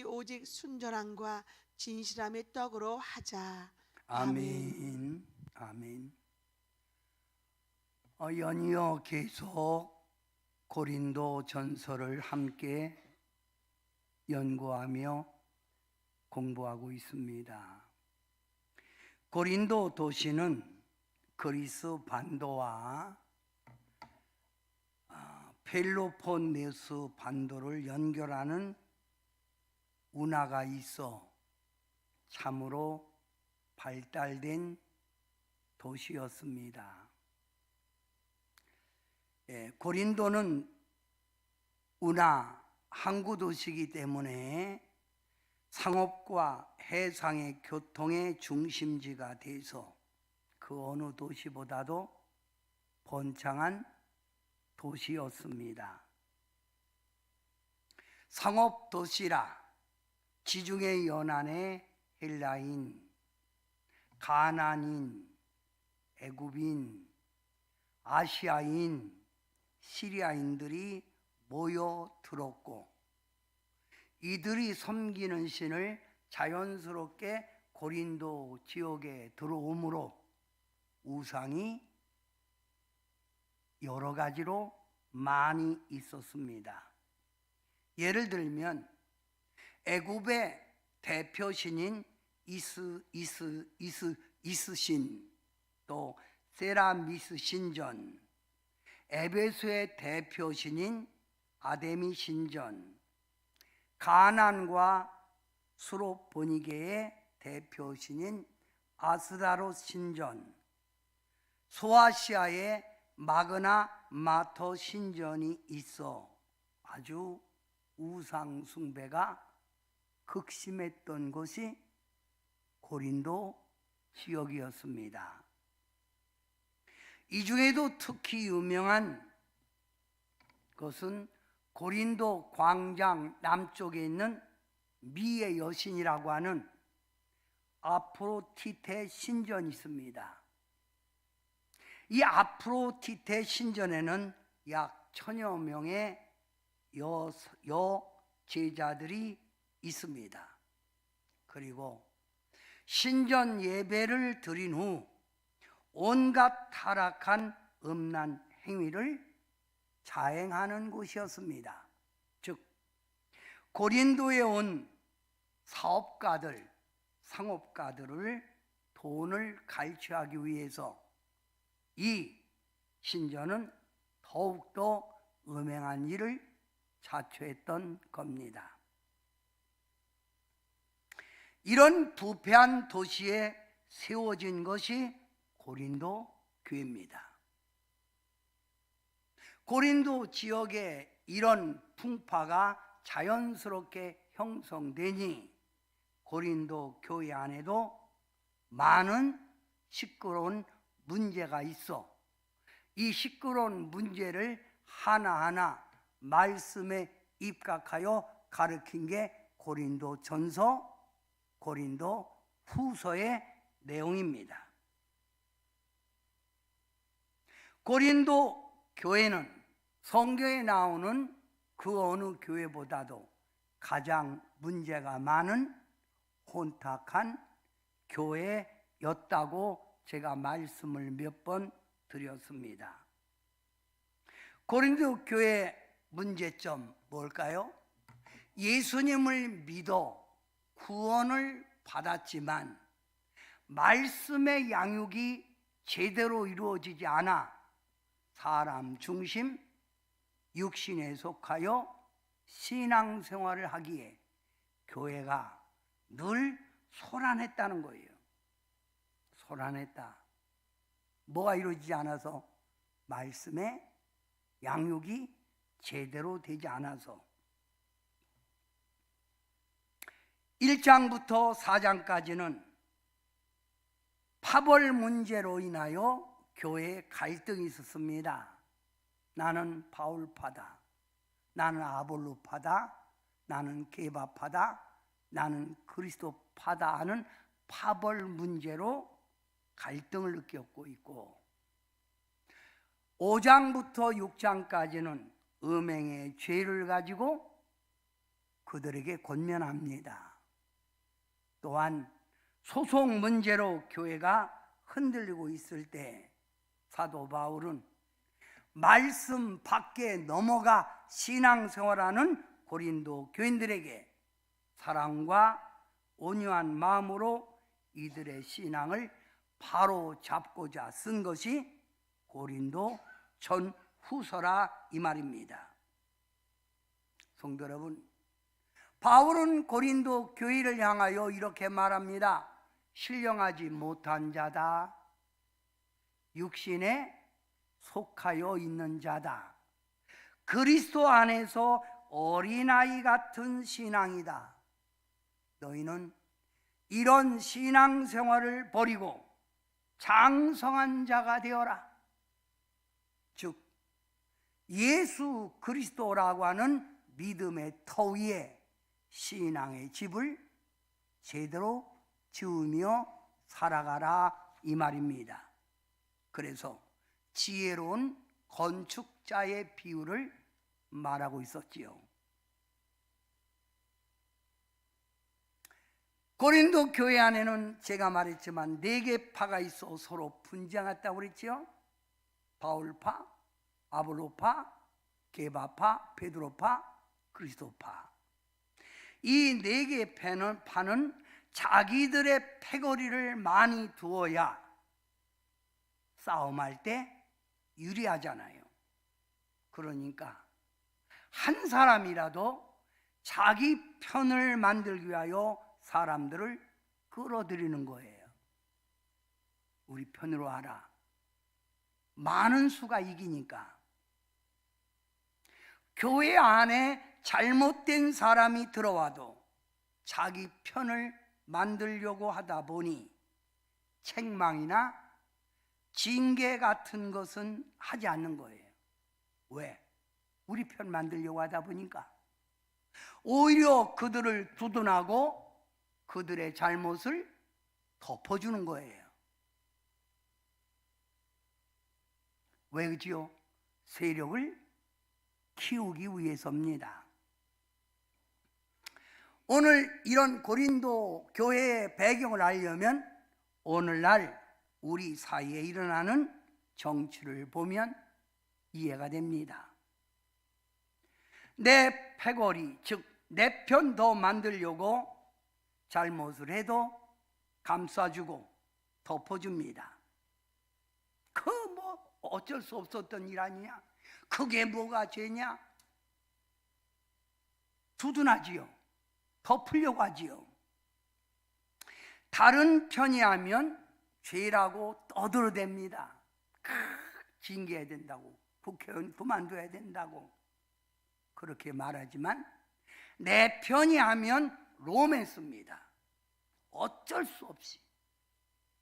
오직 순전함과 진실함의 떡으로 하자. 아멘. 아멘. 연이어 계속 고린도 전서를 함께 연구하며 공부하고 있습니다. 고린도 도시는 그리스 반도와 펠로폰네수 반도를 연결하는 운하가 있어 참으로 발달된 도시였습니다. 고린도는 운하 항구 도시이기 때문에 상업과 해상의 교통의 중심지가 돼서 그 어느 도시보다도 번창한 도시였습니다. 상업 도시라 지중해 연안의 헬라인, 가나안인, 애굽인, 아시아인, 시리아인들이 모여들었고 이들이 섬기는 신을 자연스럽게 고린도 지역에 들어오므로 우상이 여러 가지로 많이 있었습니다. 예를 들면 애굽의 대표신인 이스신, 또 세라미스 신전, 에베소의 대표신인 아데미 신전, 가나안과 수로보니게의 대표신인 아스다로 신전, 소아시아의 마그나 마터 신전이 있어 아주 우상 숭배가 극심했던 곳이 고린도 지역이었습니다. 이 중에도 특히 유명한 것은 고린도 광장 남쪽에 있는 미의 여신이라고 하는 아프로디테 신전이 있습니다. 이 아프로디테 신전에는 약 1000여 명의 여제자들이 있습니다. 그리고 신전 예배를 드린 후 온갖 타락한 음란 행위를 자행하는 곳이었습니다. 즉 고린도에 온 사업가들, 상업가들을 돈을 갈취하기 위해서 이 신전은 더욱더 음행한 일을 자초했던 겁니다. 이런 부패한 도시에 세워진 것이 고린도 교회입니다. 고린도 지역에 이런 풍파가 자연스럽게 형성되니 고린도 교회 안에도 많은 시끄러운 문제가 있어 이 시끄러운 문제를 하나하나 말씀에 입각하여 가르친 게 고린도 전서, 고린도 후서의 내용입니다. 고린도 교회는 성경에 나오는 그 어느 교회보다도 가장 문제가 많은 혼탁한 교회였다고 제가 말씀을 몇 번 드렸습니다. 고린도 교회 문제점 뭘까요? 예수님을 믿어 구원을 받았지만 말씀의 양육이 제대로 이루어지지 않아 사람 중심, 육신에 속하여 신앙생활을 하기에 교회가 늘 소란했다는 거예요. 소란했다. 뭐가 이루어지지 않아서? 말씀의 양육이 제대로 되지 않아서. 1장부터 4장까지는 파벌 문제로 인하여 교회에 갈등이 있었습니다. 나는 바울파다, 나는 아볼로파다, 나는 게바파다, 나는 그리스도파다 하는 파벌 문제로 갈등을 느꼈고 있고, 5장부터 6장까지는 음행의 죄를 가지고 그들에게 권면합니다. 또한 소속 문제로 교회가 흔들리고 있을 때 사도 바울은 말씀 밖에 넘어가 신앙생활하는 고린도 교인들에게 사랑과 온유한 마음으로 이들의 신앙을 바로 잡고자 쓴 것이 고린도 전후서라 이 말입니다. 성도 여러분, 바울은 고린도 교회를 향하여 이렇게 말합니다. 신령하지 못한 자다, 육신에 속하여 있는 자다, 그리스도 안에서 어린아이 같은 신앙이다. 너희는 이런 신앙생활을 버리고 장성한 자가 되어라. 즉 예수 그리스도라고 하는 믿음의 터 위에 신앙의 집을 제대로 지으며 살아가라 이 말입니다. 그래서 지혜로운 건축자의 비유를 말하고 있었지요. 고린도 교회 안에는 제가 말했지만 4개 파가 있어 서로 분쟁했다고 그랬죠. 바울파, 아볼로파, 게바파, 베드로파, 그리스도파. 이 4개 파는 자기들의 패거리를 많이 두어야 싸움할 때 유리하잖아요. 그러니까 한 사람이라도 자기 편을 만들기 위하여 사람들을 끌어들이는 거예요. 우리 편으로 와라. 많은 수가 이기니까. 교회 안에 잘못된 사람이 들어와도 자기 편을 만들려고 하다 보니 책망이나 징계 같은 것은 하지 않는 거예요. 왜? 우리 편 만들려고 하다 보니까. 오히려 그들을 두둔하고 그들의 잘못을 덮어주는 거예요. 왜 그지요? 세력을 키우기 위해서입니다. 오늘 이런 고린도 교회의 배경을 알려면 오늘날 우리 사이에 일어나는 정치를 보면 이해가 됩니다. 내 패거리, 즉 내 편 더 만들려고 잘못을 해도 감싸주고 덮어줍니다. 그 뭐 어쩔 수 없었던 일 아니냐? 그게 뭐가 죄냐? 두둔하지요. 덮으려고 하지요. 다른 편이 하면 죄라고 떠들어댑니다. 징계해야 된다고, 국회의원 그만둬야 된다고 그렇게 말하지만 내 편이 하면 로맨스입니다. 어쩔 수 없이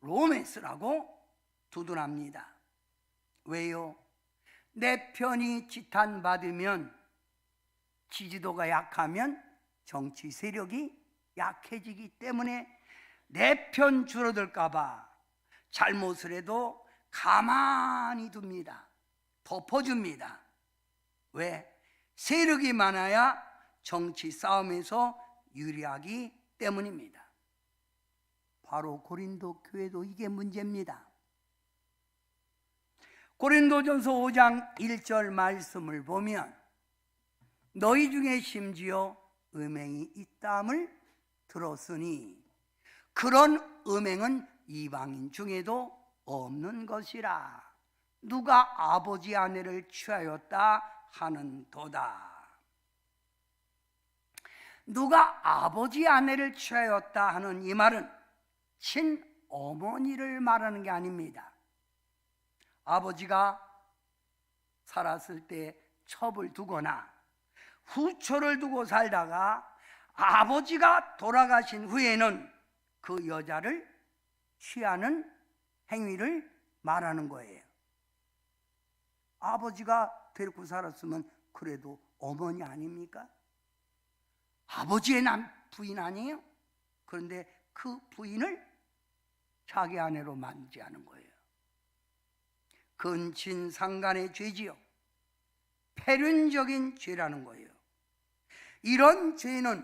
로맨스라고 두둔합니다. 왜요? 내 편이 지탄받으면, 지지도가 약하면 정치 세력이 약해지기 때문에 내 편 줄어들까 봐 잘못을 해도 가만히 둡니다. 덮어줍니다. 왜? 세력이 많아야 정치 싸움에서 유리하기 때문입니다. 바로 고린도 교회도 이게 문제입니다. 고린도전서 5장 1절 말씀을 보면 너희 중에 심지어 음행이 있다함을 들었으니 그런 음행은 이방인 중에도 없는 것이라. 누가 아버지 아내를 취하였다 하는도다. 누가 아버지 아내를 취하였다 하는 이 말은 친어머니를 말하는 게 아닙니다. 아버지가 살았을 때 첩을 두거나 후처를 두고 살다가 아버지가 돌아가신 후에는 그 여자를 취하는 행위를 말하는 거예요. 아버지가 데리고 살았으면 그래도 어머니 아닙니까? 아버지의 부인 아니에요? 그런데 그 부인을 자기 아내로 만들지 않은 거예요. 근친상간의 죄지요. 폐륜적인 죄라는 거예요. 이런 죄는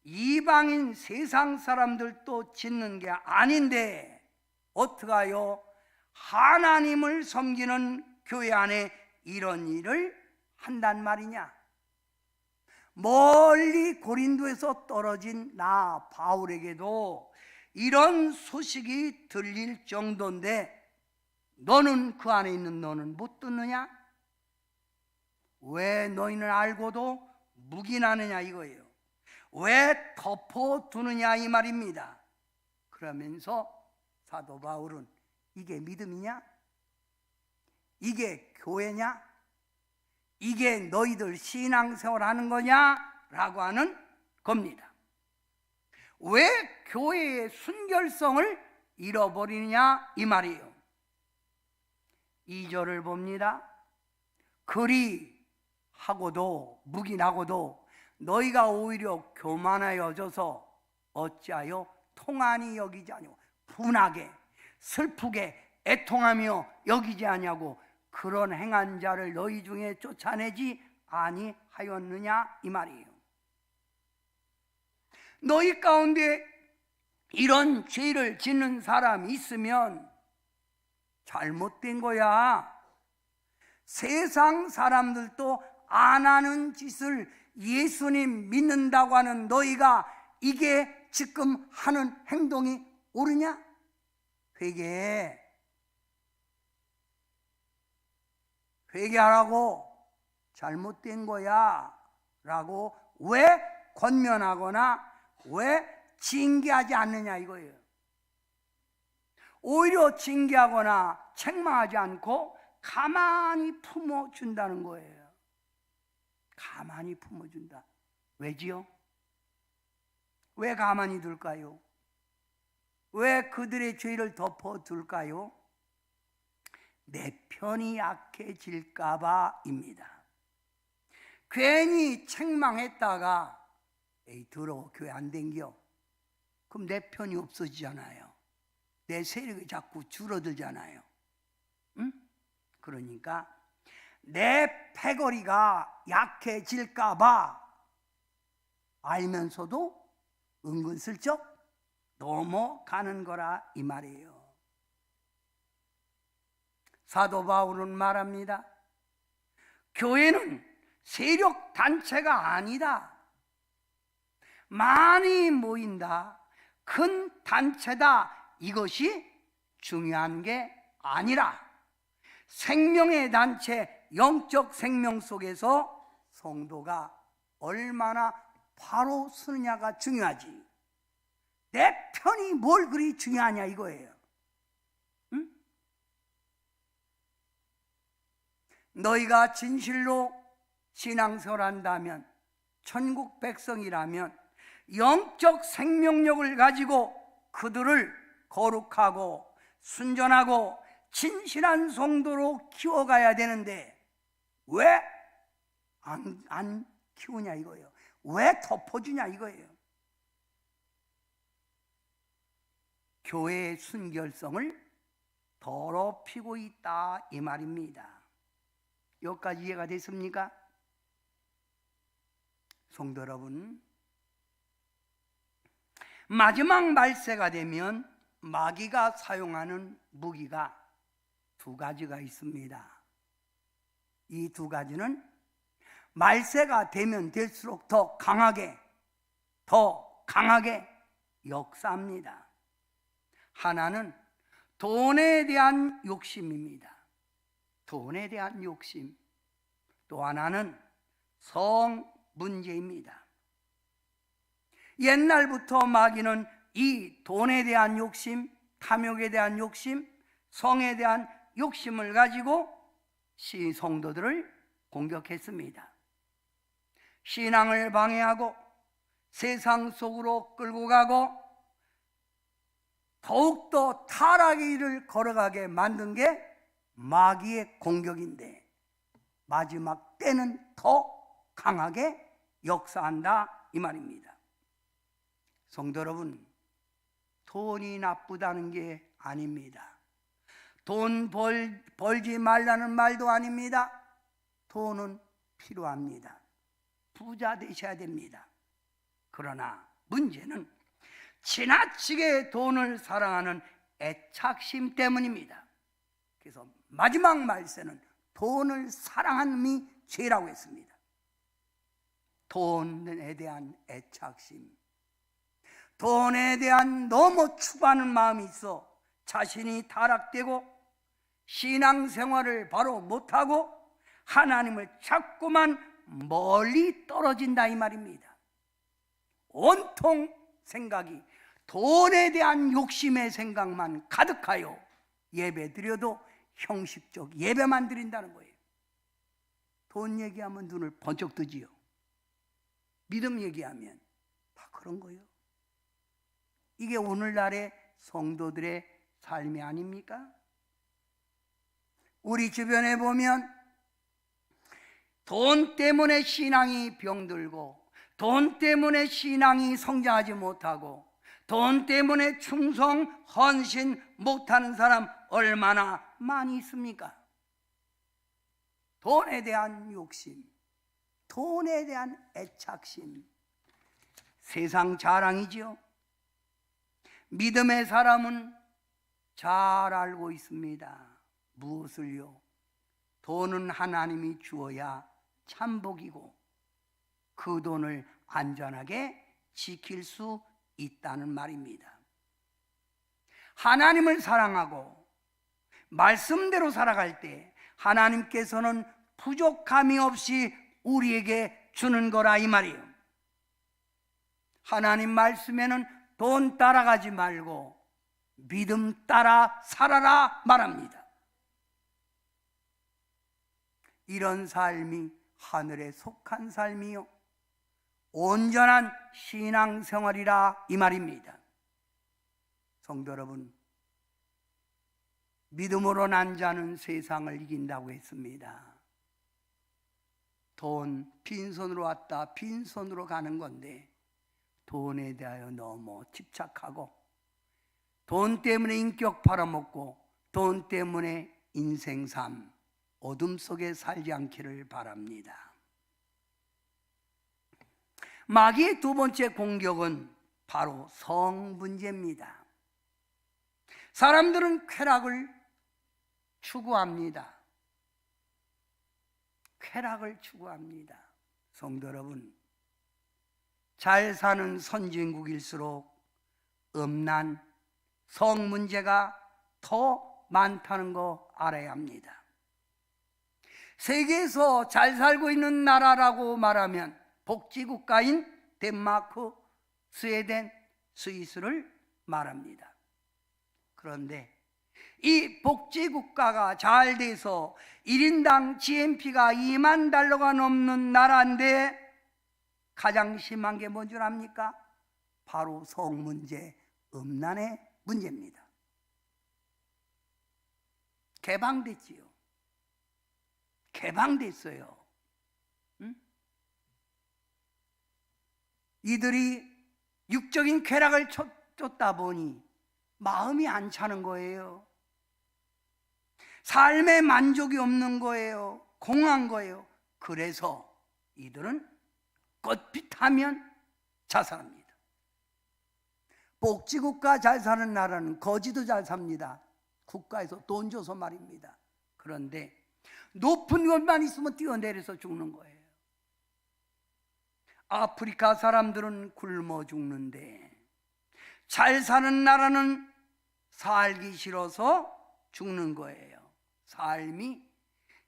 이방인 세상 사람들도 짓는 게 아닌데 어떡하요? 하나님을 섬기는 교회 안에 이런 일을 한단 말이냐? 멀리 고린도에서 떨어진 나 바울에게도 이런 소식이 들릴 정도인데 너는 그 안에 있는 너는 못 듣느냐? 왜 너희는 알고도 묵인하느냐 이거예요. 왜 덮어두느냐 이 말입니다. 그러면서 사도 바울은 이게 믿음이냐? 이게 교회냐? 이게 너희들 신앙생활 하는 거냐? 라고 하는 겁니다. 왜 교회의 순결성을 잃어버리느냐 이 말이에요. 2절을 봅니다. 그리 하고도 묵인하고도 너희가 오히려 교만하여져서 어찌하여 통안히 여기지 아니고 분하게 슬프게 애통하며 여기지 아니하고 그런 행한 자를 너희 중에 쫓아내지 아니하였느냐 이 말이에요. 너희 가운데 이런 죄를 짓는 사람이 있으면 잘못된 거야. 세상 사람들도 안 하는 짓을 예수님 믿는다고 하는 너희가 이게 지금 하는 행동이 옳으냐? 회개하라고 잘못된 거야 라고 왜 권면하거나 왜 징계하지 않느냐 이거예요. 오히려 징계하거나 책망하지 않고 가만히 품어준다는 거예요. 가만히 품어준다. 왜지요? 왜 가만히 둘까요? 왜 그들의 죄를 덮어둘까요? 내 편이 약해질까 봐입니다. 괜히 책망했다가 에이 더러워 교회 안 댕겨. 그럼 내 편이 없어지잖아요. 내 세력이 자꾸 줄어들잖아요. 응? 그러니까 내 패거리가 약해질까 봐 알면서도 은근슬쩍 넘어가는 거라 이 말이에요. 사도 바울은 말합니다. 교회는 세력 단체가 아니다. 많이 모인다. 큰 단체다. 이것이 중요한 게 아니라 생명의 단체, 영적 생명 속에서 성도가 얼마나 바로 서느냐가 중요하지. 내 편이 뭘 그리 중요하냐 이거예요. 응? 너희가 진실로 신앙생활 한다면, 천국 백성이라면 영적 생명력을 가지고 그들을 거룩하고 순전하고 진실한 성도로 키워가야 되는데 왜 안 키우냐 이거예요. 왜 덮어주냐 이거예요. 교회의 순결성을 더럽히고 있다 이 말입니다. 여기까지 이해가 됐습니까? 성도 여러분, 마지막 말세가 되면 마귀가 사용하는 무기가 두 가지가 있습니다. 이 두 가지는 말세가 되면 될수록 더 강하게 역사합니다. 하나는 돈에 대한 욕심입니다. 돈에 대한 욕심. 또 하나는 성 문제입니다. 옛날부터 마귀는 이 돈에 대한 욕심, 탐욕에 대한 욕심, 성에 대한 욕심을 가지고 성도들을 공격했습니다. 신앙을 방해하고 세상 속으로 끌고 가고 더욱더 타락의 길을 걸어가게 만든 게 마귀의 공격인데 마지막 때는 더 강하게 역사한다 이 말입니다. 성도 여러분, 돈이 나쁘다는 게 아닙니다. 돈 벌지 말라는 말도 아닙니다. 돈은 필요합니다. 부자 되셔야 됩니다. 그러나 문제는 지나치게 돈을 사랑하는 애착심 때문입니다. 그래서 마지막 말세는 돈을 사랑함이 죄라고 했습니다. 돈에 대한 애착심, 돈에 대한 너무 추구하는 마음이 있어 자신이 타락되고 신앙생활을 바로 못하고 하나님을 자꾸만 멀리 떨어진다 이 말입니다. 온통 생각이 돈에 대한 욕심의 생각만 가득하여 예배드려도 형식적 예배만 드린다는 거예요. 돈 얘기하면 눈을 번쩍 뜨지요. 믿음 얘기하면 다 그런 거예요. 이게 오늘날의 성도들의 삶이 아닙니까? 우리 주변에 보면 돈 때문에 신앙이 병들고, 돈 때문에 신앙이 성장하지 못하고, 돈 때문에 충성, 헌신 못하는 사람 얼마나 많이 있습니까? 돈에 대한 욕심, 돈에 대한 애착심, 세상 자랑이지요. 믿음의 사람은 잘 알고 있습니다. 무엇을요? 돈은 하나님이 주어야 참복이고 그 돈을 안전하게 지킬 수 있다는 말입니다. 하나님을 사랑하고 말씀대로 살아갈 때 하나님께서는 부족함이 없이 우리에게 주는 거라 이 말이에요. 하나님 말씀에는 돈 따라가지 말고 믿음 따라 살아라 말합니다. 이런 삶이 하늘에 속한 삶이요 온전한 신앙생활이라 이 말입니다. 성도 여러분, 믿음으로 난 자는 세상을 이긴다고 했습니다. 돈 빈손으로 왔다 빈손으로 가는 건데 돈에 대하여 너무 집착하고 돈 때문에 인격 팔아먹고 돈 때문에 인생 삶 어둠 속에 살지 않기를 바랍니다. 마귀의 두 번째 공격은 바로 성 문제입니다. 사람들은 쾌락을 추구합니다. 쾌락을 추구합니다. 성도 여러분, 잘 사는 선진국일수록 음란, 성 문제가 더 많다는 거 알아야 합니다. 세계에서 잘 살고 있는 나라라고 말하면 복지국가인 덴마크, 스웨덴, 스위스를 말합니다. 그런데 이 복지국가가 잘 돼서 1인당 GNP가 2만 달러가 넘는 나라인데 가장 심한 게 뭔 줄 압니까? 바로 성 문제, 음란의 문제입니다. 개방됐지요. 개방됐어요. 이들이 육적인 쾌락을 쫓다 보니 마음이 안 차는 거예요. 삶에 만족이 없는 거예요. 공한 거예요. 그래서 이들은 껏핏하면 자살합니다. 복지국가 잘 사는 나라는 거지도 잘 삽니다. 국가에서 돈 줘서 말입니다. 그런데 높은 것만 있으면 뛰어내려서 죽는 거예요. 아프리카 사람들은 굶어 죽는데 잘 사는 나라는 살기 싫어서 죽는 거예요. 삶이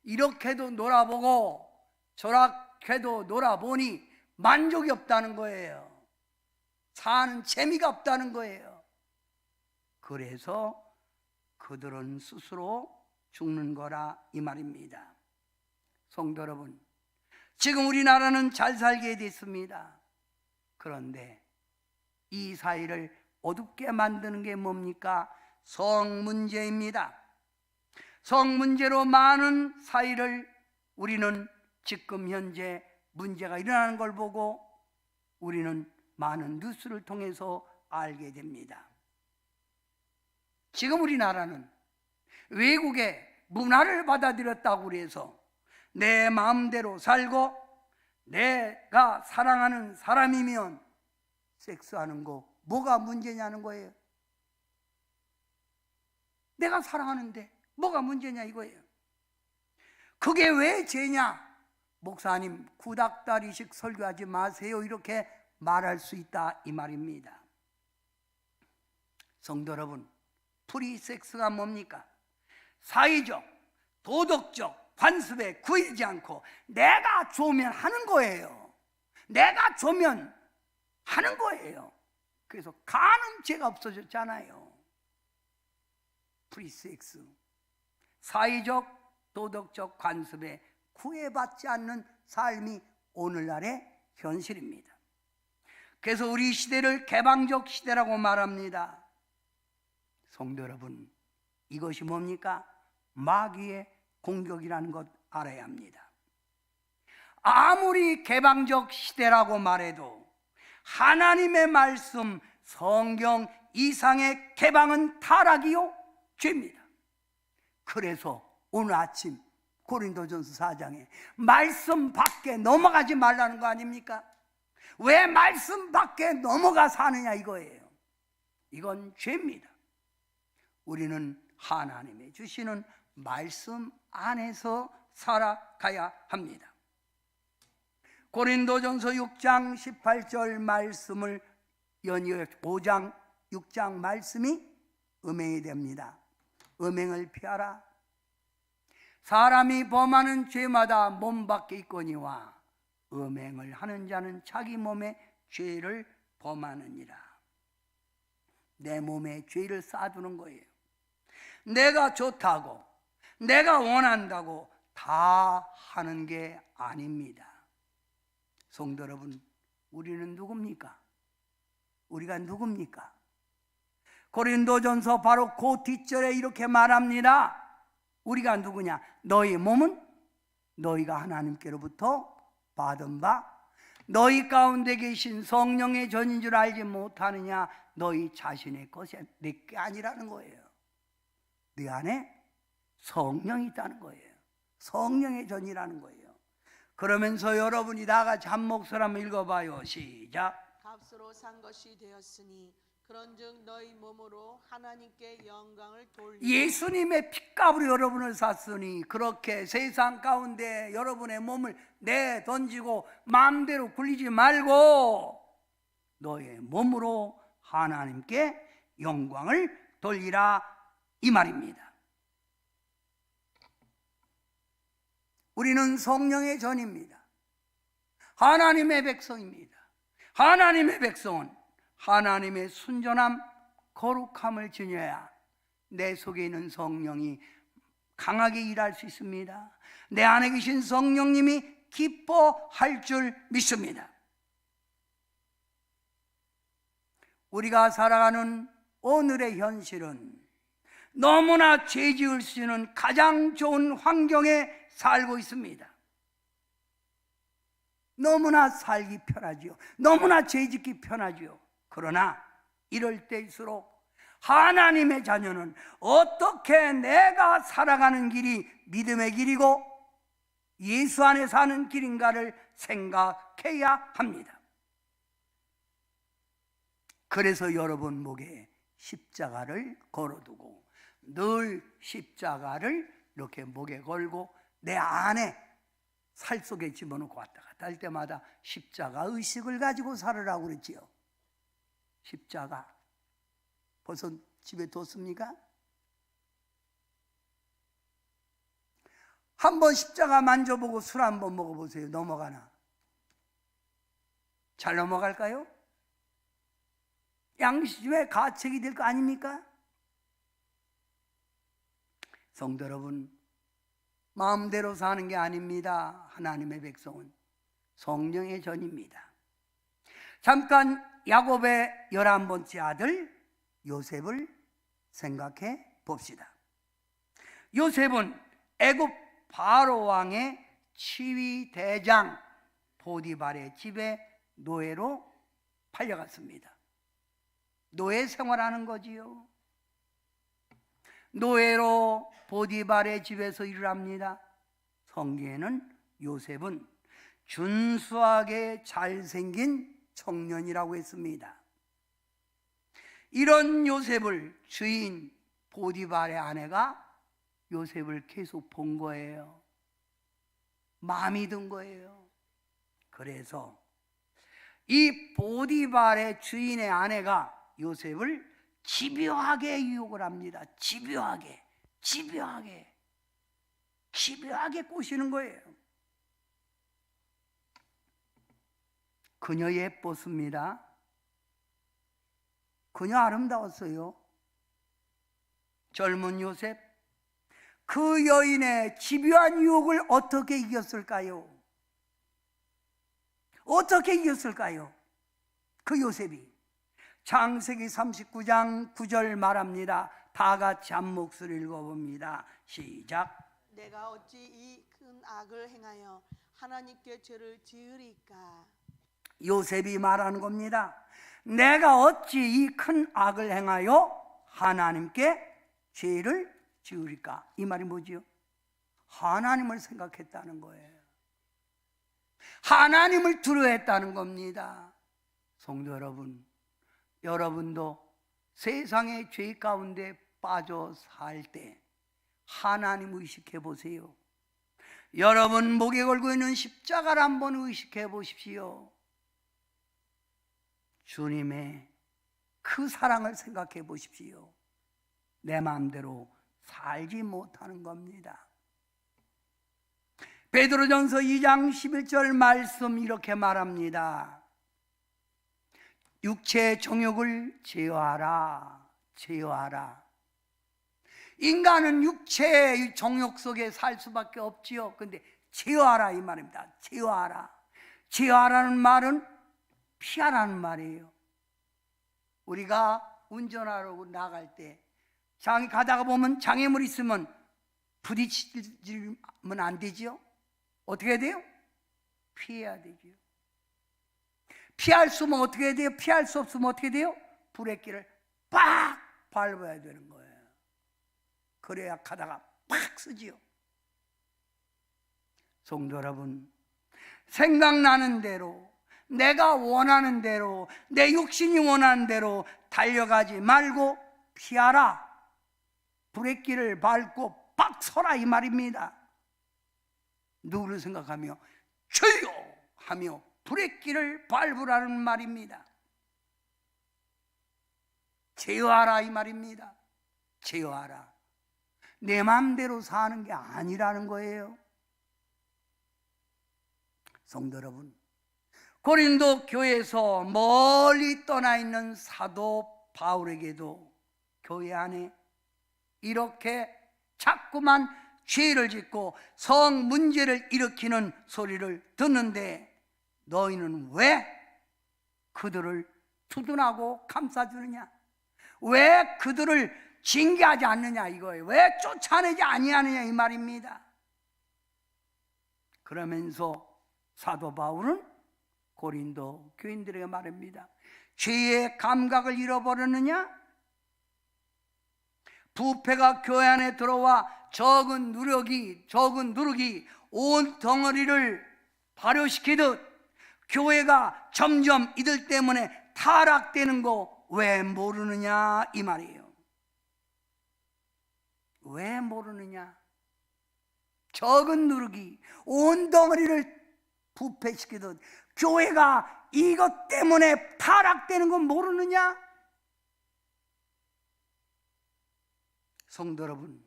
이렇게도 놀아보고 저렇게도 놀아보니 만족이 없다는 거예요. 사는 재미가 없다는 거예요. 그래서 그들은 스스로 죽는 거라 이 말입니다. 성도 여러분, 지금 우리나라는 잘 살게 됐습니다. 그런데 이 사회를 어둡게 만드는 게 뭡니까? 성 문제입니다. 성 문제로 많은 사회를 우리는 지금 현재 문제가 일어나는 걸 보고 우리는 많은 뉴스를 통해서 알게 됩니다. 지금 우리나라는 외국의 문화를 받아들였다고 해서 내 마음대로 살고 내가 사랑하는 사람이면 섹스하는 거 뭐가 문제냐는 거예요. 내가 사랑하는데 뭐가 문제냐 이거예요. 그게 왜 죄냐? 목사님 구닥다리식 설교하지 마세요 이렇게 말할 수 있다 이 말입니다. 성도 여러분, 프리섹스가 뭡니까? 사회적, 도덕적 관습에 구이지 않고 내가 좋으면 하는 거예요. 내가 좋으면 하는 거예요. 그래서 간음죄가 없어졌잖아요. 프리섹스, 사회적, 도덕적 관습에 구애받지 않는 삶이 오늘날의 현실입니다. 그래서 우리 시대를 개방적 시대라고 말합니다. 성도 여러분, 이것이 뭡니까? 마귀의 공격이라는 것 알아야 합니다. 아무리 개방적 시대라고 말해도 하나님의 말씀, 성경 이상의 개방은 타락이요 죄입니다. 그래서 오늘 아침 고린도전서 4장에 말씀 밖에 넘어가지 말라는 거 아닙니까? 왜 말씀 밖에 넘어가 사느냐 이거예요. 이건 죄입니다. 우리는 하나님의 주시는 말씀 안에서 살아가야 합니다. 고린도전서 6장 18절 말씀을 연이어 5장 6장 말씀이 음행이 됩니다. 음행을 피하라. 사람이 범하는 죄마다 몸 밖에 있거니와 음행을 하는 자는 자기 몸에 죄를 범하느니라. 내 몸에 죄를 쌓아두는 거예요. 내가 좋다고, 내가 원한다고 다 하는 게 아닙니다. 성도 여러분, 우리는 누굽니까? 우리가 누굽니까? 고린도전서 바로 그 뒷절에 이렇게 말합니다. 우리가 누구냐? 너희 몸은 너희가 하나님께로부터 받은 바 너희 가운데 계신 성령의 전인 줄 알지 못하느냐? 너희 자신의 것이 내게 아니라는 거예요. 네 안에 성령이 있다는 거예요. 성령의 전이라는 거예요. 그러면서 여러분이 다 같이 한 목소리 한번 읽어봐요. 시작. 값으로 산 것이 되었으니 그런즉 너희 몸으로 하나님께 영광을 돌리라. 예수님의 핏값으로 여러분을 샀으니 그렇게 세상 가운데 여러분의 몸을 내던지고 마음대로 굴리지 말고 너의 몸으로 하나님께 영광을 돌리라 이 말입니다. 우리는 성령의 전입니다. 하나님의 백성입니다. 하나님의 백성은 하나님의 순전함, 거룩함을 지녀야 내 속에 있는 성령이 강하게 일할 수 있습니다. 내 안에 계신 성령님이 기뻐할 줄 믿습니다. 우리가 살아가는 오늘의 현실은 너무나 죄 지을 수 있는 가장 좋은 환경에 살고 있습니다. 너무나 살기 편하지요. 너무나 죄 짓기 편하지요. 그러나 이럴 때일수록 하나님의 자녀는 어떻게 내가 살아가는 길이 믿음의 길이고 예수 안에 사는 길인가를 생각해야 합니다. 그래서 여러분 목에 십자가를 걸어두고 늘 십자가를 이렇게 목에 걸고 내 안에 살 속에 집어넣고 왔다 갔다 할 때마다 십자가 의식을 가지고 살으라고 그랬지요. 십자가 벌써 집에 뒀습니까? 한번 십자가 만져보고 술 한번 먹어보세요. 넘어가나? 잘 넘어갈까요? 양심의 가책이 될 거 아닙니까? 성도 여러분, 마음대로 사는 게 아닙니다. 하나님의 백성은 성령의 전입니다. 잠깐 야곱의 11번째 아들 요셉을 생각해 봅시다. 요셉은 애굽 바로 왕의 치위 대장 보디발의 집에 노예로 팔려갔습니다. 노예 생활하는 거지요. 노예로 보디발의 집에서 일을 합니다. 성경에는 요셉은 준수하게 잘생긴 청년이라고 했습니다. 이런 요셉을 주인 보디발의 아내가 요셉을 계속 본 거예요. 마음이 든 거예요. 그래서 이 보디발의 주인의 아내가 요셉을 집요하게 유혹을 합니다. 집요하게 꼬시는 거예요. 그녀 예뻤습니다. 그녀 아름다웠어요. 젊은 요셉, 그 여인의 집요한 유혹을 어떻게 이겼을까요? 어떻게 이겼을까요? 그 요셉이 창세기 39장 9절 말합니다. 다 같이 한 목소리 읽어봅니다. 시작. 내가 어찌 이 큰 악을 행하여 하나님께 죄를 지으리까? 요셉이 말하는 겁니다. 내가 어찌 이 큰 악을 행하여 하나님께 죄를 지으리까? 이 말이 뭐지요? 하나님을 생각했다는 거예요. 하나님을 두려워했다는 겁니다. 성도 여러분, 여러분도 세상의 죄 가운데 빠져 살 때 하나님 의식해 보세요. 여러분 목에 걸고 있는 십자가를 한번 의식해 보십시오. 주님의 그 사랑을 생각해 보십시오. 내 마음대로 살지 못하는 겁니다. 베드로전서 2장 11절 말씀 이렇게 말합니다. 육체의 정욕을 제어하라. 인간은 육체의 정욕 속에 살 수밖에 없지요. 근데 제어하라 이 말입니다. 제어하라는 말은 피하라는 말이에요. 우리가 운전하러 나갈 때 가다가 보면 장애물 있으면 부딪히면 안 되지요. 어떻게 해야 돼요? 피해야 되지요. 피할 수 없으면 어떻게 해야 돼요? 피할 수 없으면 어떻게 돼요? 브레이크를 빡 밟아야 되는 거예요. 그래야 가다가 팍 쓰지요. 성도 여러분, 생각나는 대로, 내가 원하는 대로, 내 육신이 원하는 대로 달려가지 말고 피하라. 브레이크를 밟고 빡 서라 이 말입니다. 누구를 생각하며 주여 하며 브레이크를 밟으라는 말입니다. 제어하라 이 말입니다. 제어하라. 내 마음대로 사는 게 아니라는 거예요. 성도 여러분, 고린도 교회에서 멀리 떠나 있는 사도 바울에게도 교회 안에 이렇게 자꾸만 죄를 짓고 성 문제를 일으키는 소리를 듣는데 너희는 왜 그들을 두둔하고 감싸주느냐? 왜 그들을 징계하지 않느냐 이거예요. 왜 쫓아내지 아니하느냐 이 말입니다. 그러면서 사도 바울은 고린도 교인들에게 말합니다. 죄의 감각을 잃어버렸느냐? 부패가 교회 안에 들어와 적은 누룩이 온 덩어리를 발효시키듯 교회가 점점 이들 때문에 타락되는 거 왜 모르느냐 이 말이에요. 왜 모르느냐? 적은 누룩이 온 덩어리를 부패시키듯 교회가 이것 때문에 타락되는 건 모르느냐? 성도 여러분,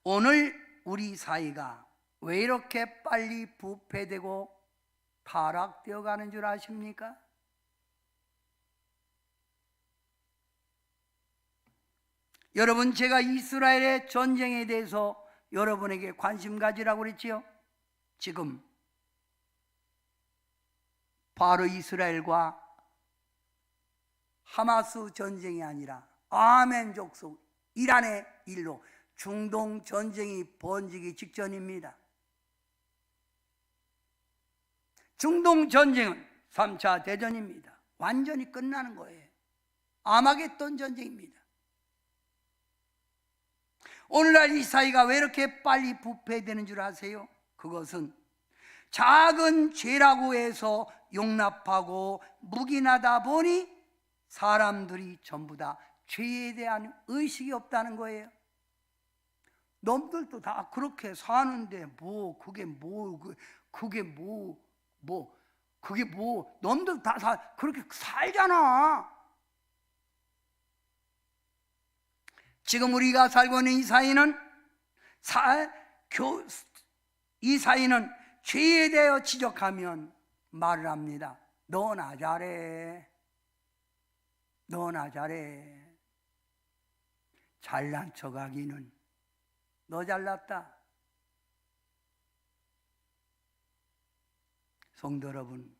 오늘 우리 사이가 왜 이렇게 빨리 부패되고 타락되어 가는 줄 아십니까? 여러분, 제가 이스라엘의 전쟁에 대해서 여러분에게 관심 가지라고 그랬지요? 지금 바로 이스라엘과 하마스 전쟁이 아니라 아멘족 속 이란의 일로 중동 전쟁이 번지기 직전입니다. 중동 전쟁은 3차 대전입니다. 완전히 끝나는 거예요. 아마겟돈 전쟁입니다. 오늘날 이 사이가 왜 이렇게 빨리 부패되는 줄 아세요? 그것은 작은 죄라고 해서 용납하고 묵인하다 보니 사람들이 전부 다 죄에 대한 의식이 없다는 거예요. 놈들도 다 그렇게 사는데 놈들 다 그렇게 살잖아. 지금 우리가 살고 있는 이 사이는 죄에 대해 지적하면 말을 합니다. 너나 잘해. 잘난 척하기는 너 잘났다. 성도 여러분,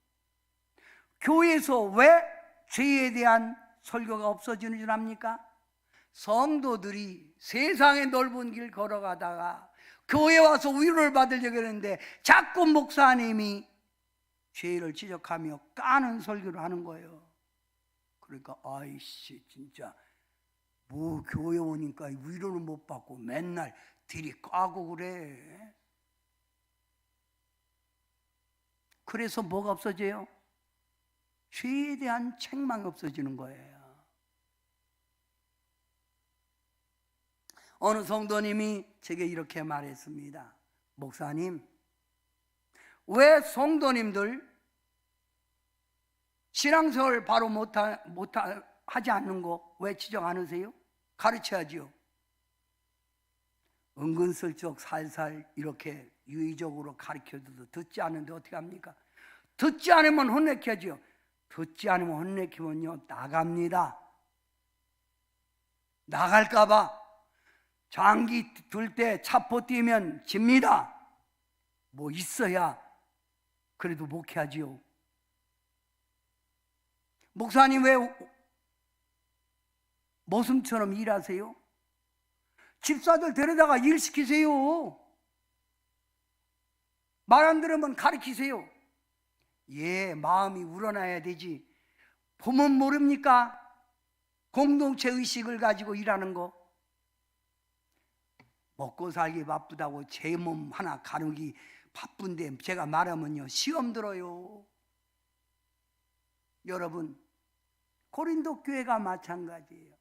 교회에서 왜 죄에 대한 설교가 없어지는 줄 압니까? 성도들이 세상의 넓은 길 걸어가다가 교회 와서 위로를 받으려고 했는데 자꾸 목사님이 죄를 지적하며 까는 설교를 하는 거예요. 그러니까 아이씨 진짜 뭐 교회 오니까 위로를 못 받고 맨날 들이 까고 그래. 그래서 뭐가 없어져요? 죄에 대한 책망이 없어지는 거예요. 어느 성도님이 제게 이렇게 말했습니다. 목사님, 왜 성도님들 신앙생활 바로 하지 않는 거 왜 지적 안 하세요? 가르쳐야지요. 은근슬쩍 살살 이렇게 유의적으로 가르쳐줘도 듣지 않는데 어떻게 합니까? 듣지 않으면 혼내켜야지요. 듣지 않으면 혼내키면요 나갑니다. 나갈까봐 장기 들 때 차포 뛰면 집니다. 뭐 있어야 그래도 목회하지요. 목사님 왜 모슴처럼 일하세요? 집사들 데려다가 일 시키세요. 말 안 들으면 가르치세요. 예, 마음이 우러나야 되지. 보면 모릅니까? 공동체 의식을 가지고 일하는 거. 먹고 살기 바쁘다고 제 몸 하나 가르기 바쁜데 제가 말하면요 시험 들어요. 여러분, 고린도 교회가 마찬가지예요.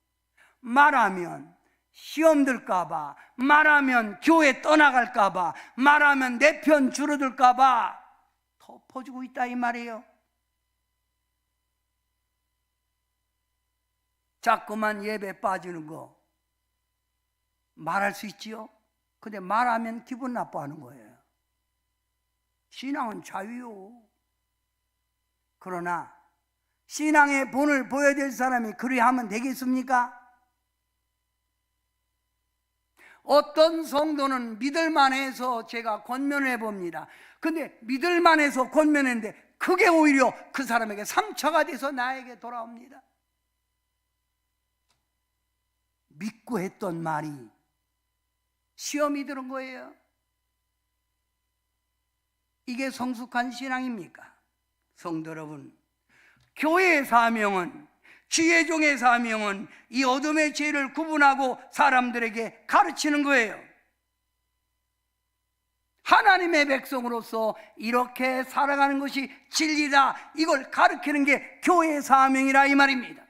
말하면 시험 들까봐, 말하면 교회 떠나갈까봐, 말하면 내 편 줄어들까봐 덮어주고 있다 이 말이에요. 자꾸만 예배 빠지는 거 말할 수 있지요? 근데 말하면 기분 나빠하는 거예요. 신앙은 자유요. 그러나 신앙의 본을 보여야 될 사람이 그리 하면 되겠습니까? 어떤 성도는 믿을만해서 제가 권면해 봅니다. 근데 믿을만해서 권면했는데 그게 오히려 그 사람에게 상처가 돼서 나에게 돌아옵니다. 믿고 했던 말이 시험이 들은 거예요. 이게 성숙한 신앙입니까? 성도 여러분, 교회의 사명은, 주의 종의 사명은 이 어둠의 죄를 구분하고 사람들에게 가르치는 거예요. 하나님의 백성으로서 이렇게 살아가는 것이 진리다, 이걸 가르치는 게 교회의 사명이라 이 말입니다.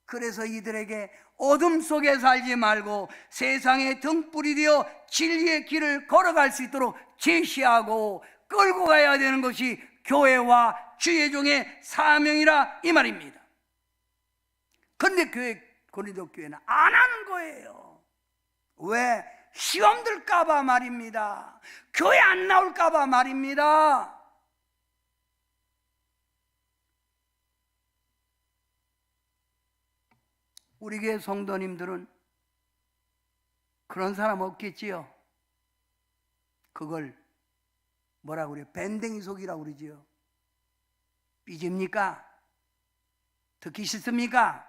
그래서 이들에게 어둠 속에 살지 말고 세상의 등불이 되어 진리의 길을 걸어갈 수 있도록 제시하고 끌고 가야 되는 것이 교회와 주의 종의 사명이라 이 말입니다. 그런데 고린도 교회는 안 하는 거예요. 왜? 시험 들까봐 말입니다. 교회 안 나올까봐 말입니다. 우리 교회 성도님들은 그런 사람 없겠지요? 그걸 뭐라고 그래요? 밴댕이 속이라고 그러지요. 삐집니까? 듣기 싫습니까?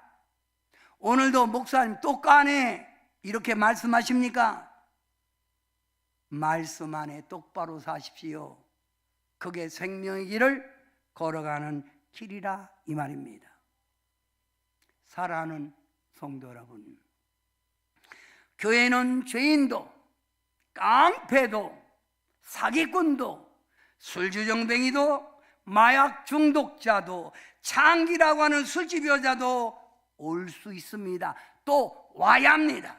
오늘도 목사님 또 까네 이렇게 말씀하십니까? 말씀 안에 똑바로 사십시오. 그게 생명의 길을 걸어가는 길이라 이 말입니다. 사랑하는 성도 여러분, 교회는 죄인도 깡패도 사기꾼도 술주정뱅이도 마약 중독자도 창기라고 하는 술집 여자도 올 수 있습니다. 또 와야 합니다.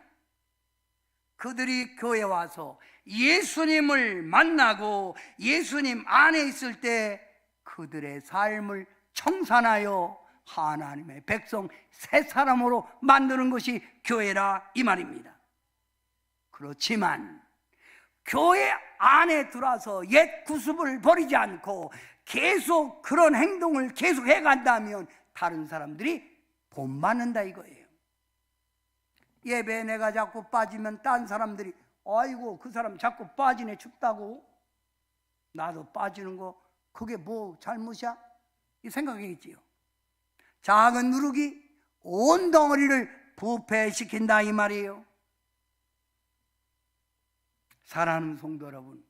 그들이 교회 와서 예수님을 만나고 예수님 안에 있을 때 그들의 삶을 청산하여 하나님의 백성 새 사람으로 만드는 것이 교회라 이 말입니다. 그렇지만 교회 안에 들어와서 옛 구습을 버리지 않고 계속 그런 행동을 계속 해간다면 다른 사람들이 본받는다 이거예요. 예배에 내가 자꾸 빠지면 딴 사람들이 아이고 그 사람 자꾸 빠지네 춥다고 나도 빠지는 거 그게 뭐 잘못이야? 이 생각이겠지요. 작은 누룩이 온 덩어리를 부패시킨다 이 말이에요. 사랑하는 성도 여러분,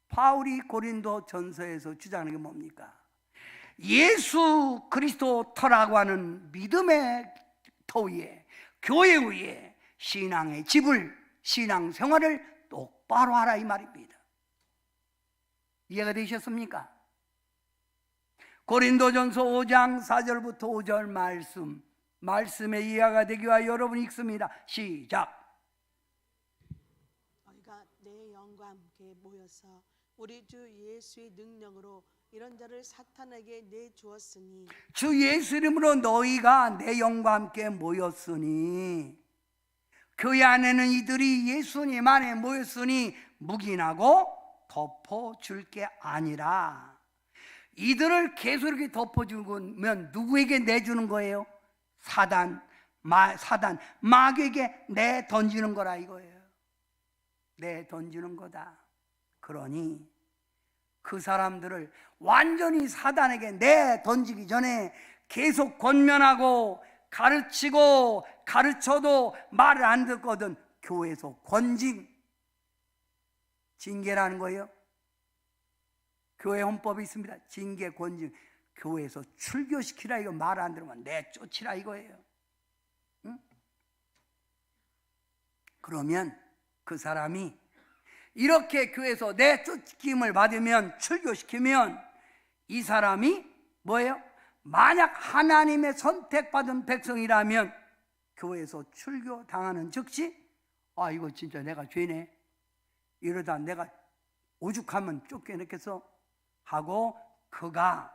바울이 고린도 전서에서 주장하는 게 뭡니까? 예수 그리스도 터라고 하는 믿음의 터 위에 교회 위에 신앙의 집을 신앙생활을 똑바로 하라 이 말입니다. 이해가 되셨습니까? 고린도전서 5장 4절부터 5절 말씀의 이해가 되기 위하여 여러분 읽습니다. 시작. 너희가 내 영과 함께 모여서 우리 주 예수의 능력으로 이런 자를 사탄에게 내주었으니 주 예수 이름으로 너희가 내 영과 함께 모였으니 교회 안에는 이들이 예수님 안에 모였으니 묵인하고 덮어줄 게 아니라 이들을 계속 이렇게 덮어주면 누구에게 내주는 거예요? 사단 마귀에게 내 던지는 거라 이거예요. 내 던지는 거다. 그러니 그 사람들을 완전히 사단에게 내 던지기 전에 계속 권면하고 가르치고 가르쳐도 말을 안 듣거든 교회에서 징계라는 거예요. 교회 헌법이 있습니다. 징계, 권징. 교회에서 출교시키라 이거 말 안 들으면 내쫓으라 이거예요. 응? 그러면 그 사람이 이렇게 교회에서 내쫓김을 받으면 출교시키면 이 사람이 뭐예요? 만약 하나님의 선택받은 백성이라면 교회에서 출교당하는 즉시 아 이거 진짜 내가 죄네 이러다 내가 오죽하면 쫓겨냈겠어 하고 그가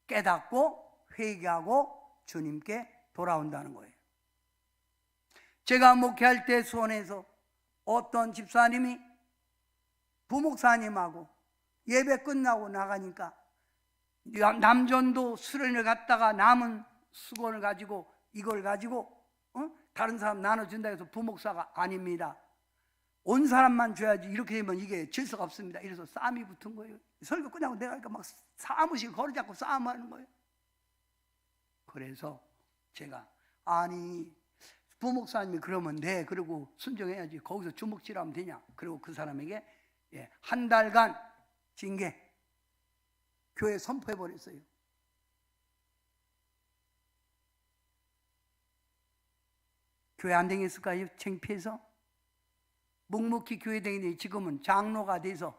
깨닫고 회개하고 주님께 돌아온다는 거예요. 제가 목회할 때 수원에서 어떤 집사님이 부목사님하고 예배 끝나고 나가니까 남전도 수련을 갔다가 남은 수건을 가지고 이걸 가지고 다른 사람 나눠준다 해서 부목사가 아닙니다. 온 사람만 줘야지 이렇게 되면 이게 질서가 없습니다. 이래서 싸움이 붙은 거예요. 설교 끝나고 내가 막 사무실 걸어잡고 싸움하는 거예요. 그래서 제가 아니 부목사님이 그러면 네 그리고 순종해야지 거기서 주먹질하면 되냐. 그리고 그 사람에게 한 달간 징계 교회 선포해버렸어요. 교회 안 다녔을까요? 창피해서? 묵묵히 교회 다니는데 지금은 장로가 돼서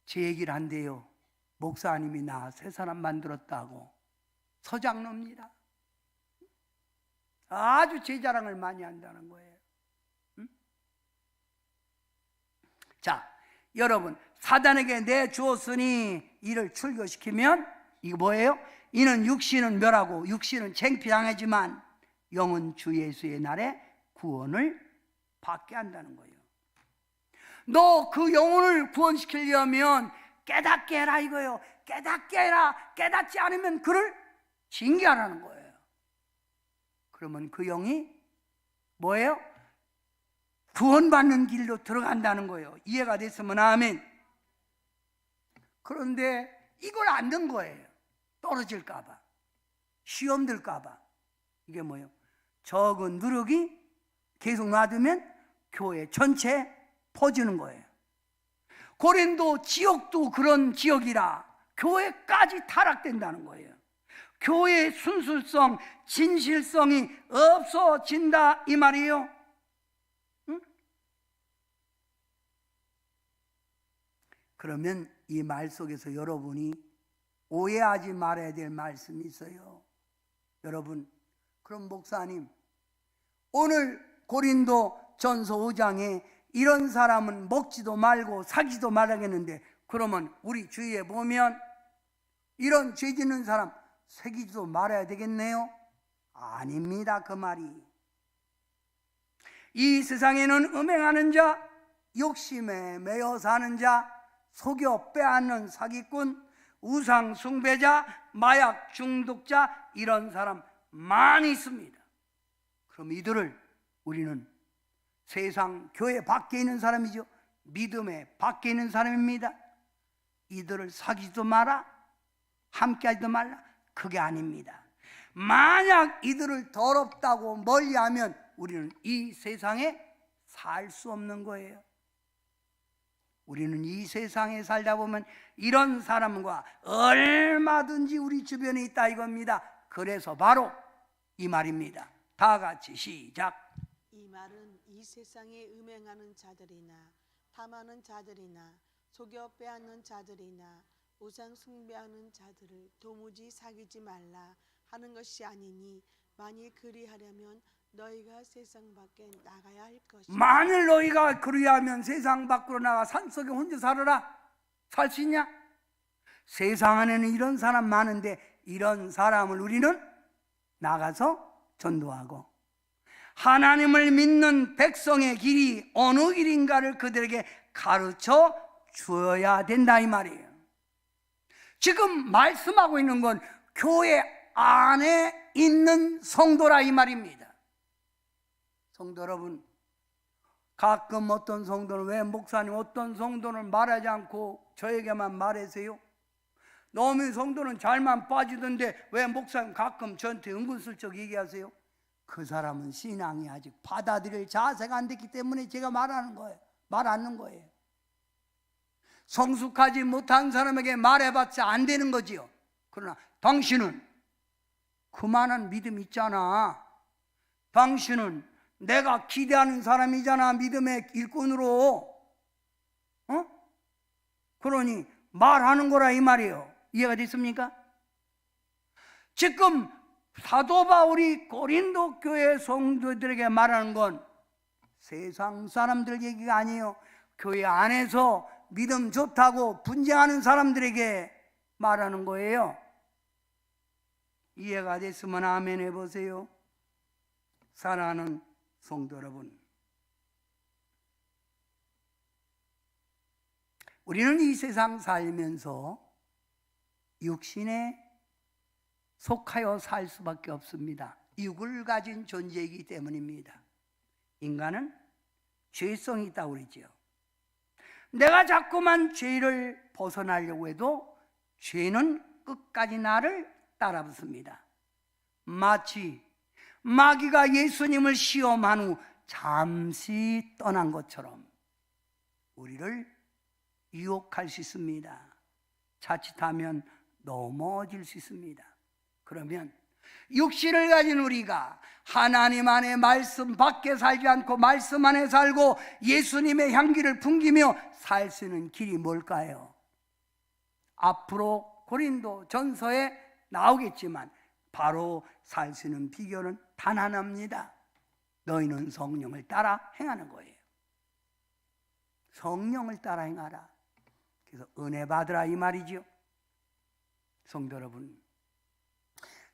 제 얘기를 한대요. 목사님이 나 새 사람 만들었다고. 서장로입니다. 아주 제 자랑을 많이 한다는 거예요. 응? 자, 여러분 사단에게 내주었으니 이를 출교시키면 이거 뭐예요? 이는 육신은 멸하고 육신은 창피당하지만 영은 주 예수의 날에 구원을 받게 한다는 거예요. 너 그 영혼을 구원시키려면 깨닫게 해라 이거예요. 깨닫게 해라. 깨닫지 않으면 그를 징계하라는 거예요. 그러면 그 영이 뭐예요? 구원받는 길로 들어간다는 거예요. 이해가 됐으면 아멘. 그런데 이걸 안 든 거예요. 떨어질까 봐, 시험 들까 봐. 이게 뭐예요? 적은 누룩이 계속 놔두면 교회 전체에 퍼지는 거예요. 고린도 지역도 그런 지역이라 교회까지 타락된다는 거예요. 교회의 순수성, 진실성이 없어진다 이 말이에요. 그러면 이 말 속에서 여러분이 오해하지 말아야 될 말씀이 있어요. 여러분, 그럼 목사님, 오늘 고린도 전서 5장에 이런 사람은 먹지도 말고 사귀지도 말아야겠는데, 그러면 우리 주위에 보면 이런 죄 짓는 사람 사귀지도 말아야 되겠네요? 아닙니다. 그 말이. 이 세상에는 음행하는 자, 욕심에 매여 사는 자, 속여 빼앗는 사기꾼, 우상 숭배자, 마약 중독자, 이런 사람 많이 있습니다. 그럼 이들을 우리는 세상 교회 밖에 있는 사람이죠. 믿음에 밖에 있는 사람입니다. 이들을 사귀지도 마라, 함께하지도 말라, 그게 아닙니다. 만약 이들을 더럽다고 멀리하면 우리는 이 세상에 살 수 없는 거예요. 우리는 이 세상에 살다 보면 이런 사람과 얼마든지 우리 주변에 있다 이겁니다. 그래서 바로 이 말입니다. 다 같이 시작. 이 말은 이 세상에 음행하는 자들이나 탐하는 자들이나 속여 빼앗는 자들이나 우상 숭배하는 자들을 도무지 사귀지 말라 하는 것이 아니니, 만일 그리하려면 너희가 세상 밖에 나가야 할 것이다. 만일 너희가 그리하면 세상 밖으로 나가 산속에 혼자 살아라. 살 수 있냐? 세상 안에는 이런 사람 많은데 이런 사람을 우리는 나가서 전도하고, 하나님을 믿는 백성의 길이 어느 길인가를 그들에게 가르쳐 주어야 된다 이 말이에요. 지금 말씀하고 있는 건 교회 안에 있는 성도라 이 말입니다. 성도 여러분, 가끔 어떤 성도는, 왜 목사님 어떤 성도는 말하지 않고 저에게만 말하세요? 너무 성도는 잘만 빠지던데 왜 목사님 가끔 저한테 은근슬쩍 얘기하세요? 그 사람은 신앙이 아직 받아들일 자세가 안 됐기 때문에 제가 말하는 거예요. 말 않는 거예요. 성숙하지 못한 사람에게 말해봤자 안 되는 거지요. 그러나 당신은 그만한 믿음 있잖아. 당신은 내가 기대하는 사람이잖아. 믿음의 일꾼으로. 그러니 말하는 거라 이 말이에요. 이해가 됐습니까? 지금 사도 바울이 고린도 교회 성도들에게 말하는 건 세상 사람들 얘기가 아니에요. 교회 안에서 믿음 좋다고 분쟁하는 사람들에게 말하는 거예요. 이해가 됐으면 아멘 해보세요. 사랑하는 성도 여러분, 우리는 이 세상 살면서 육신에 속하여 살 수밖에 없습니다. 육을 가진 존재이기 때문입니다. 인간은 죄성이 있다고 그러죠. 내가 자꾸만 죄를 벗어나려고 해도 죄는 끝까지 나를 따라붙습니다. 마치 마귀가 예수님을 시험한 후 잠시 떠난 것처럼 우리를 유혹할 수 있습니다. 자칫하면 넘어질 수 있습니다. 그러면 육신을 가진 우리가 하나님 안에 말씀 밖에 살지 않고 말씀 안에 살고 예수님의 향기를 풍기며 살 수 있는 길이 뭘까요? 앞으로 고린도 전서에 나오겠지만 바로 살 수 있는 비결은 단 하나입니다. 너희는 성령을 따라 행하는 거예요. 성령을 따라 행하라. 그래서 은혜 받으라 이 말이죠. 성도 여러분,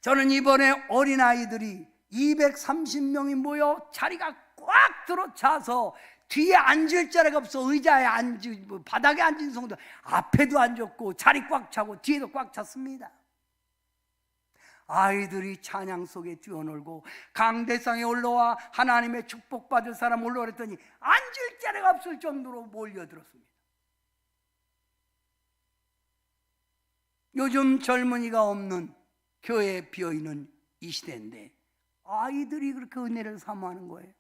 저는 이번에 어린아이들이 230명이 모여 자리가 꽉 들어차서 뒤에 앉을 자리가 없어 의자에 앉고 바닥에 앉은 성도 앞에도 앉았고 자리 꽉 차고 뒤에도 꽉 찼습니다. 아이들이 찬양 속에 뛰어놀고 강대상에 올라와 하나님의 축복받을 사람 올라오랬더니 앉을 자리가 없을 정도로 몰려들었습니다. 요즘 젊은이가 없는 교회에 비어있는 이 시대인데 아이들이 그렇게 은혜를 사모하는 거예요.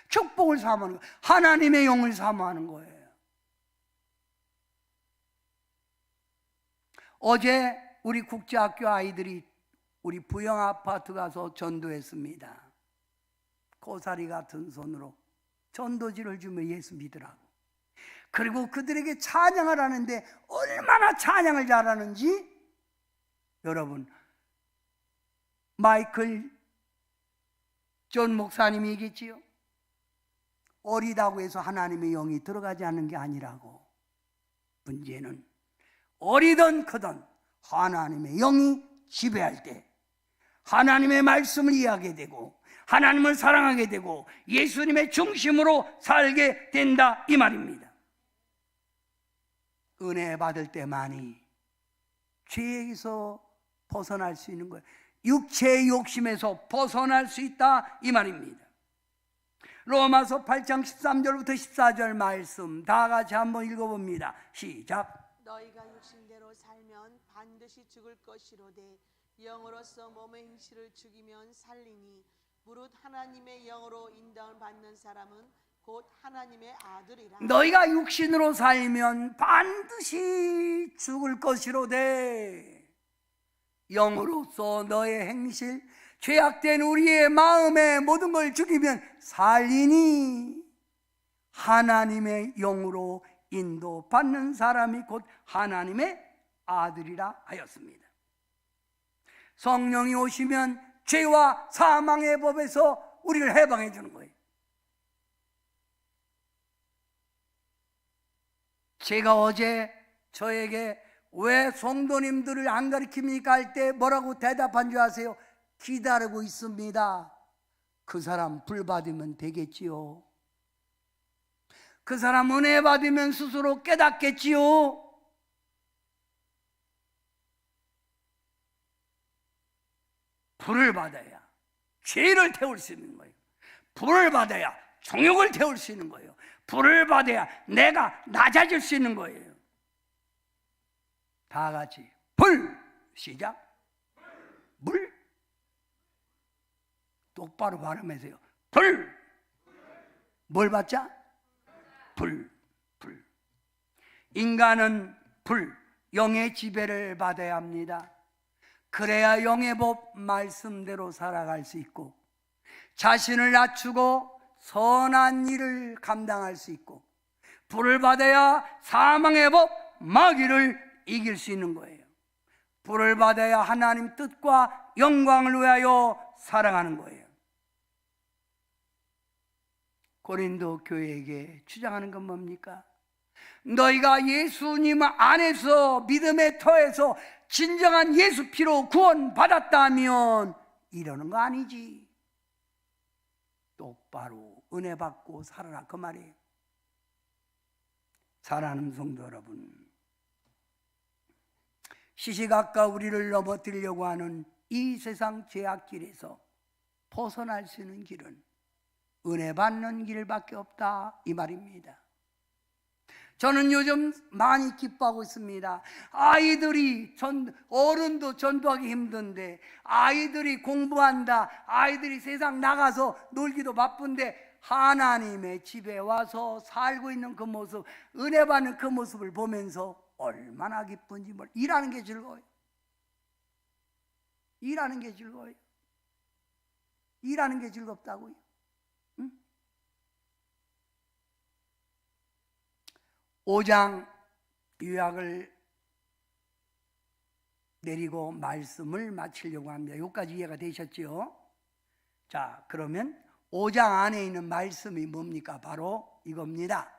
축복을 사모하는 거예요. 하나님의 영을 사모하는 거예요. 어제 우리 국제학교 아이들이 우리 부영 아파트 가서 전도했습니다. 고사리 같은 손으로 전도지를 주며 예수 믿으라고. 그리고 그들에게 찬양을 하는데 얼마나 찬양을 잘하는지 여러분, 마이클 존 목사님이 얘기했지요. 어리다고 해서 하나님의 영이 들어가지 않는 게 아니라고. 문제는 어리든 크든 하나님의 영이 지배할 때 하나님의 말씀을 이해하게 되고 하나님을 사랑하게 되고 예수님의 중심으로 살게 된다 이 말입니다. 은혜 받을 때만이 죄에서 벗어날 수 있는 거예요. 육체의 욕심에서 벗어날 수 있다 이 말입니다. 로마서 8장 13절부터 14절 말씀 다 같이 한번 읽어봅니다. 시작. 너희가 육신대로 살면 반드시 죽을 것이로되 영으로서 몸의 행실을 죽이면 살리니 무릇 하나님의 영으로 인도함을 받는 사람은 곧 하나님의 아들이라. 너희가 육신으로 살면 반드시 죽을 것이로되 영으로서 너의 행실 죄악된 우리의 마음의 모든 걸 죽이면 살리니 하나님의 영으로 인도받는 사람이 곧 하나님의 아들이라 하였습니다. 성령이 오시면 죄와 사망의 법에서 우리를 해방해 주는 거예요. 제가 어제 저에게 왜 성도님들을 안 가르칩니까 할 때 뭐라고 대답한 줄 아세요? 기다리고 있습니다. 그 사람 불 받으면 되겠지요. 그 사람 은혜 받으면 스스로 깨닫겠지요. 불을 받아야 죄를 태울 수 있는 거예요. 불을 받아야 정욕을 태울 수 있는 거예요. 불을 받아야 내가 낮아질 수 있는 거예요. 다 같이 불! 시작. 물. 똑바로 발음하세요. 불. 뭘 받자? 불. 불. 인간은 불, 영의 지배를 받아야 합니다. 그래야 영의 법 말씀대로 살아갈 수 있고 자신을 낮추고 선한 일을 감당할 수 있고 불을 받아야 사망의 법 마귀를 이길 수 있는 거예요. 불을 받아야 하나님 뜻과 영광을 위하여 살아가는 거예요. 고린도 교회에게 주장하는 건 뭡니까? 너희가 예수님 안에서 믿음의 터에서 진정한 예수 피로 구원받았다면 이러는 거 아니지. 똑바로 은혜 받고 살아라 그 말이에요. 사랑하는 성도 여러분, 시시각각 우리를 넘어뜨리려고 하는 이 세상 죄악길에서 벗어날 수 있는 길은 은혜 받는 길밖에 없다 이 말입니다. 저는 요즘 많이 기뻐하고 있습니다. 아이들이 어른도 전도하기 힘든데 아이들이 공부한다, 아이들이 세상 나가서 놀기도 바쁜데 하나님의 집에 와서 살고 있는 그 모습, 은혜 받는 그 모습을 보면서 얼마나 기쁜지 몰라. 일하는 게 즐거워요. 일하는 게 즐거워요. 일하는 게 즐겁다고요. 응? 5장 요약을 내리고 말씀을 마치려고 합니다. 여기까지 이해가 되셨죠? 자, 그러면 5장 안에 있는 말씀이 뭡니까? 바로 이겁니다.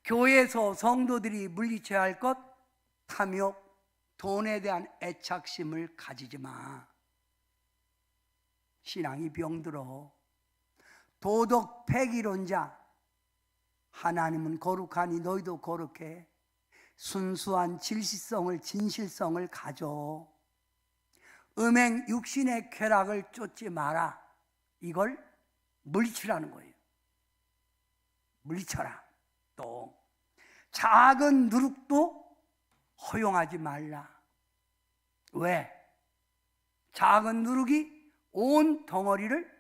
교회에서 성도들이 물리쳐야 할 것, 탐욕, 돈에 대한 애착심을 가지지 마. 신앙이 병들어. 도덕 폐기론자, 하나님은 거룩하니 너희도 거룩해. 순수한 질시성을, 진실성을 가져. 음행 육신의 쾌락을 쫓지 마라. 이걸 물리치라는 거예요. 물리쳐라. 또 작은 누룩도 허용하지 말라. 왜? 작은 누룩이 온 덩어리를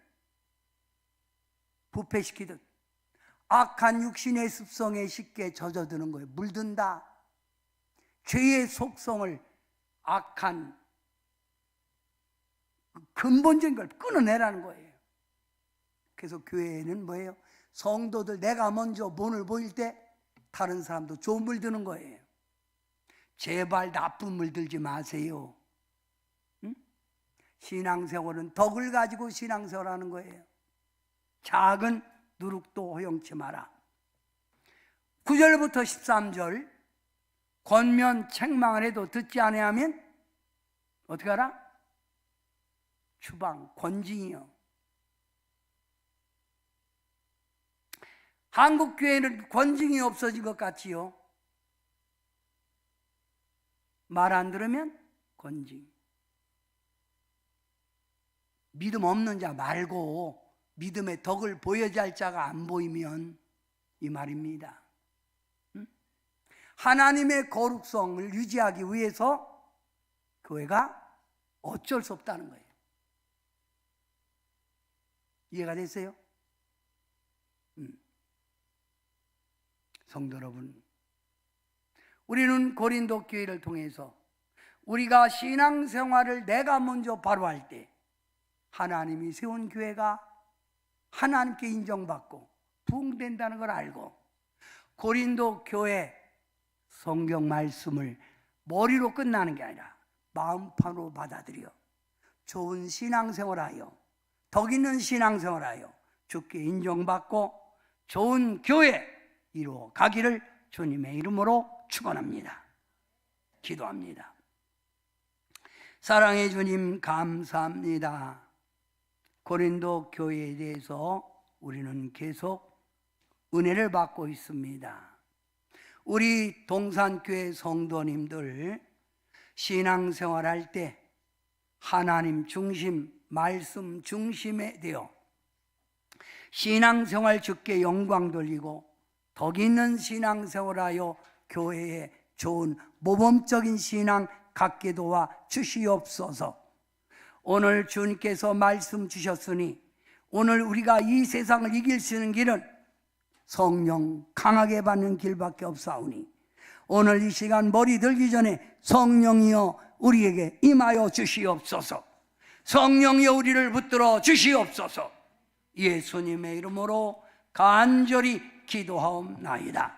부패시키듯 악한 육신의 습성에 쉽게 젖어드는 거예요. 물든다. 죄의 속성을, 악한 근본적인 걸 끊어내라는 거예요. 그래서 교회에는 뭐예요? 성도들 내가 먼저 본을 보일 때 다른 사람도 좋은 물 드는 거예요. 제발 나쁜 물 들지 마세요. 응? 신앙생활은 덕을 가지고 신앙생활하는 거예요. 작은 누룩도 허용치 마라. 9절부터 13절 권면 책망을 해도 듣지 아니하면 어떻게 하라? 추방, 권징이요. 한국 교회는 권징이 없어진 것 같지요. 말 안 들으면 권징. 믿음 없는 자 말고 믿음의 덕을 보여야 할 자가 안 보이면 이 말입니다. 하나님의 거룩성을 유지하기 위해서 교회가 어쩔 수 없다는 거예요. 이해가 됐어요? 성도 여러분, 우리는 고린도 교회를 통해서 우리가 신앙생활을 내가 먼저 바로 할 때 하나님이 세운 교회가 하나님께 인정받고 부흥된다는 걸 알고, 고린도 교회 성경 말씀을 머리로 끝나는 게 아니라 마음판으로 받아들여 좋은 신앙생활하여 덕 있는 신앙생활하여 주께 인정받고 좋은 교회 이루어 가기를 주님의 이름으로 축원합니다. 기도합니다. 사랑의 주님 감사합니다. 고린도 교회에 대해서 우리는 계속 은혜를 받고 있습니다. 우리 동산교회 성도님들 신앙생활할 때 하나님 중심, 말씀 중심에 되어 신앙생활 주께 영광 돌리고 덕 있는 신앙생활하여 교회에 좋은 모범적인 신앙 갖게 도와 주시옵소서. 오늘 주님께서 말씀 주셨으니 오늘 우리가 이 세상을 이길 수 있는 길은 성령 강하게 받는 길밖에 없사오니 오늘 이 시간 머리 들기 전에 성령이여 우리에게 임하여 주시옵소서. 성령이여 우리를 붙들어 주시옵소서. 예수님의 이름으로 간절히 기도하옵나이다.